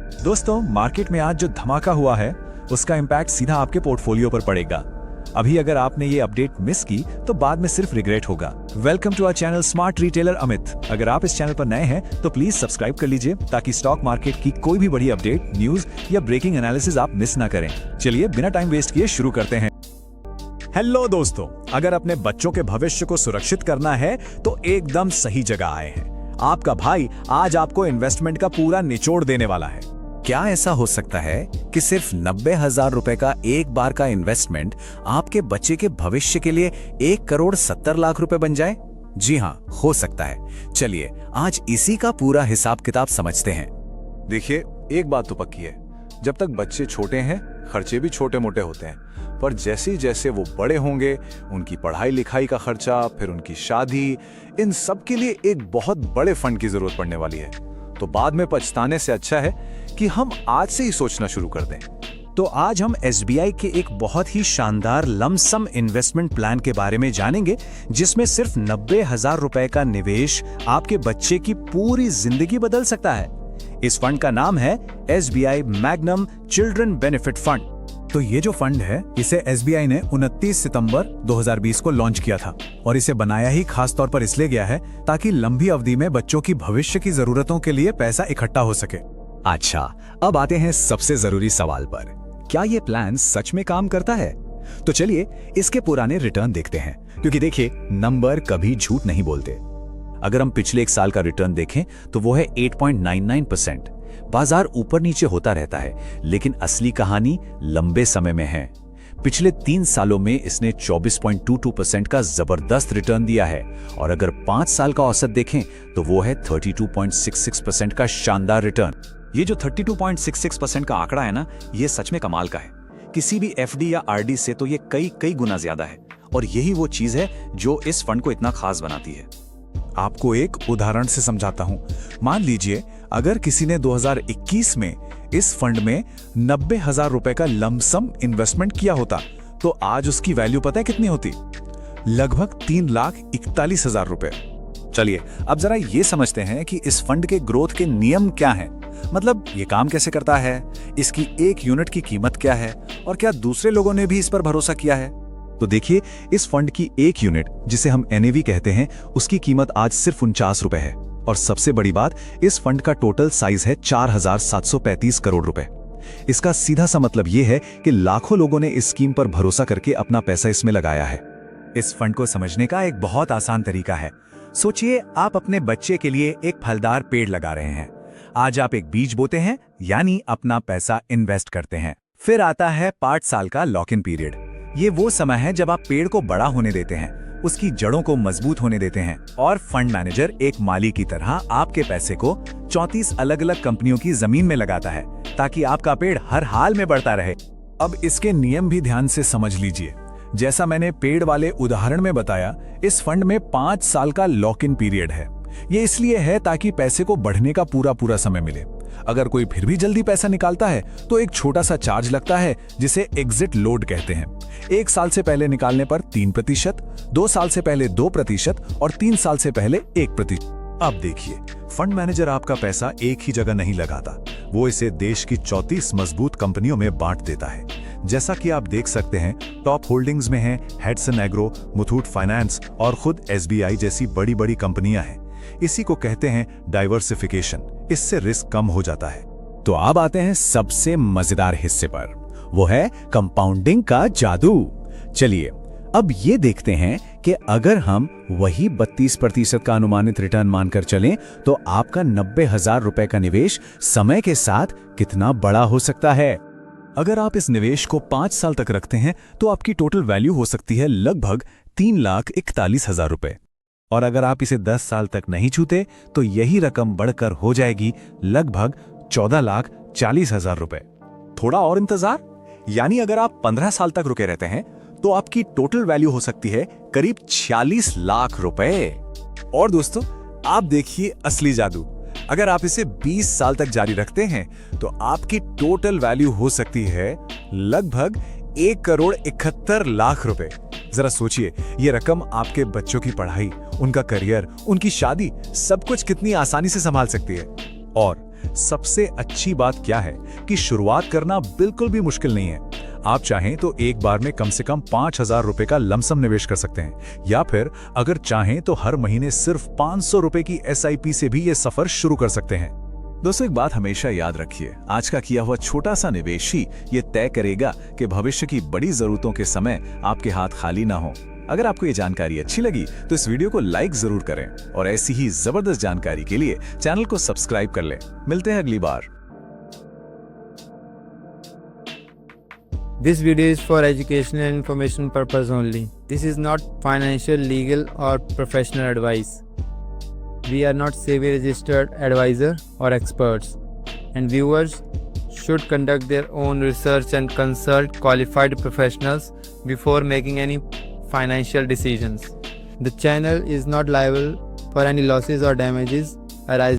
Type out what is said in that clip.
दोस्तों, मार्केट में आज जो धमाका हुआ है उसका इम्पैक्ट सीधा आपके पोर्टफोलियो पर पड़ेगा। अभी अगर आपने ये अपडेट मिस की तो बाद में सिर्फ रिग्रेट होगा। Welcome to our channel smart retailer Amit. अगर आप इस चैनल पर नए हैं तो प्लीज सब्सक्राइब कर लीजिए ताकि स्टॉक मार्केट की कोई भी बड़ी अपडेट, न्यूज या ब्रेकिंग एनालिसिस आप मिस ना करें। चलिए बिना टाइम वेस्ट किए शुरू करते हैं। हेलो दोस्तों, अगर अपने बच्चों के भविष्य को सुरक्षित करना है तो एकदम सही जगह आए हैं। आपका भाई आज आपको इन्वेस्टमेंट का पूरा निचोड़ देने वाला है। क्या ऐसा हो सकता है कि सिर्फ 90,000 रुपए का एक बार का इन्वेस्टमेंट आपके बच्चे के भविष्य के लिए 1,70,00,000 रुपए बन जाए? जी हाँ, हो सकता है। चलिए आज इसी का पूरा हिसाब किताब समझते हैं। देखिए, एक बात तो पक्की है, जब तक बच्चे छोटे हैं खर्चे भी छोटे मोटे होते हैं, पर जैसे जैसे वो बड़े होंगे उनकी पढ़ाई लिखाई का खर्चा, फिर उनकी शादी, इन सब के लिए एक बहुत बड़े फंड की जरूरत पड़ने वाली है। तो बाद में पछताने से अच्छा है कि हम आज से ही सोचना शुरू कर दें। तो आज हम SBI के एक बहुत ही शानदार लमसम इन्वेस्टमेंट प्लान के बारे में जानेंगे, जिसमें सिर्फ 90,000 रुपए का निवेश आपके बच्चे की पूरी जिंदगी बदल सकता है। इस फंड का नाम है SBI magnum children benefit fund. तो ये जो फंड है इसे SBI ने 29 सितंबर 2020 को लॉन्च किया था और इसे बनाया ही खास तौर पर इसलिए गया है ताकि लंबी अवधि में बच्चों की भविष्य की जरूरतों के लिए पैसा इकट्ठा हो सके। अच्छा, अब आते हैं सबसे जरूरी सवाल पर। क्या ये प्लान सच में काम करता है? तो चलिए इसके पुराने रिटर्न देखते हैं, क्योंकि देखिए नंबर कभी झूठ नहीं बोलते। अगर हम पिछले एक साल का रिटर्न देखें तो वो है 8.99%। बाजार ऊपर नीचे होता रहता है, लेकिन असली कहानी लंबे समय में है। पिछले 3 सालों में इसने 24.22% का जबरदस्त रिटर्न दिया है, और अगर 5 साल का औसत देखें तो वो है 32.66% का शानदार रिटर्न। ये जो 32.66% का आंकड़ा है ना, ये सच में कमाल का है। किसी भी FD या RD से तो ये कई गुना ज्यादा है, और यही वो चीज है जो इस फंड को इतना खास बनाती है। आपको एक उदाहरण से समझाता हूं। मान लीजिए अगर किसी ने 2021 में इस फंड में 90,000 रुपए का लमसम इन्वेस्टमेंट किया होता तो आज उसकी वैल्यू पता है कितनी होती? लगभग 3,41,000 रुपए। चलिए अब जरा ये समझते हैं कि इस फंड के ग्रोथ के नियम क्या हैं। मतलब ये काम कैसे करता है, इसकी एक यूनिट की कीमत क्या है, और क्या दूसरे लोगों ने भी इस पर भरोसा किया है? तो देखिए, इस फंड की एक यूनिट, जिसे हम NAV कहते हैं, उसकी कीमत आज सिर्फ 49 रुपए है। और सबसे बड़ी बात, इस फंड का टोटल साइज है 4,735 करोड़ रुपए। इसका सीधा सा मतलब यह है कि लाखों लोगों ने इस स्कीम पर भरोसा करके अपना पैसा इसमें लगाया है। इस फंड को समझने का एक बहुत आसान तरीका है। सोचिए आप अपने बच्चे के लिए एक फलदार पेड़ लगा रहे हैं। आज आप एक बीज बोते हैं, यानी अपना पैसा इन्वेस्ट करते हैं। फिर आता है 5 साल का लॉक इन पीरियड। ये वो समय है जब आप पेड़ को बड़ा होने देते हैं, उसकी जड़ों को मजबूत होने देते हैं, और फंड मैनेजर एक माली की तरह आपके पैसे को 34 अलग अलग कंपनियों की जमीन में लगाता है ताकि आपका पेड़ हर हाल में बढ़ता रहे। अब इसके नियम भी ध्यान से समझ लीजिए। जैसा मैंने पेड़ वाले उदाहरण में बताया, इस फंड में 5 साल का लॉक इन पीरियड है। ये इसलिए है ताकि पैसे को बढ़ने का पूरा समय मिले। अगर कोई फिर भी जल्दी पैसा निकालता है तो एक छोटा सा चार्ज लगता है, जिसे एग्जिट लोड कहते हैं। 1 साल से पहले निकालने पर 3%, 2 साल से पहले 2% और 3 साल से पहले 1%। अब देखिए, फंड मैनेजर आपका पैसा एक ही जगह नहीं लगाता, वो इसे देश की 34 मजबूत कंपनियों में बांट देता है। जैसा कि आप देख सकते हैं, टॉप होल्डिंग्स में हैं हेडसन एग्रो, मुथूट फाइनेंस और खुद SBI जैसी बड़ी बड़ी कंपनियां हैं। इसी को कहते हैं डाइवर्सिफिकेशन। इससे रिस्क कम हो जाता है। तो अब आते हैं सबसे मजेदार हिस्से पर, वो है कंपाउंडिंग का जादू। चलिए अब ये देखते हैं कि अगर हम वही 32% का अनुमानित रिटर्न मानकर चलें तो आपका 90,000 रुपए का निवेश समय के साथ कितना बड़ा हो सकता है। अगर आप इस निवेश को 5 साल तक रखते हैं तो आपकी टोटल वैल्यू हो सकती है लगभग 3,41,000 रुपए। और अगर आप इसे 10 साल तक नहीं छूते तो यही रकम बढ़कर हो जाएगी लगभग 14,40,000 रुपए। थोड़ा और इंतजार, यानी अगर आप 15 साल तक रुके रहते हैं तो आपकी टोटल वैल्यू हो सकती है करीब 46 लाख रुपए। और दोस्तों, आप देखिए असली जादू। अगर आप इसे 20 साल तक जारी रखते हैं तो आपकी टोटल वैल्यू हो सकती है लगभग 1,71,00,000 रुपए। जरा सोचिए, ये रकम आपके बच्चों की पढ़ाई, उनका करियर, उनकी शादी, सब कुछ कितनी आसानी से संभाल सकती है। और सबसे अच्छी बात क्या है कि शुरुआत करना बिल्कुल भी मुश्किल नहीं है। आप चाहें तो एक बार में कम से कम 5,000 रुपए का लमसम निवेश कर सकते हैं, या फिर अगर चाहें तो हर महीने सिर्फ 500 रुपए की SIP से भी ये सफर शुरू कर सकते हैं। दोस्तों, एक बात हमेशा याद रखिए, आज का किया हुआ छोटा सा निवेश ही ये तय करेगा कि भविष्य की बड़ी जरूरतों के समय आपके हाथ खाली ना हो। अगर आपको ये जानकारी अच्छी लगी तो इस वीडियो को लाइक जरूर करें और ऐसी ही जबरदस्त जानकारी के लिए चैनल को सब्सक्राइब कर लें। मिलते हैं अगली बार। This video is for educational and information purpose only. This is not financial, legal or professional advice. We are not SEBI registered advisor or experts, and viewers should conduct their own research and consult qualified professionals before making any financial decisions. The channel is not liable for any losses or damages arising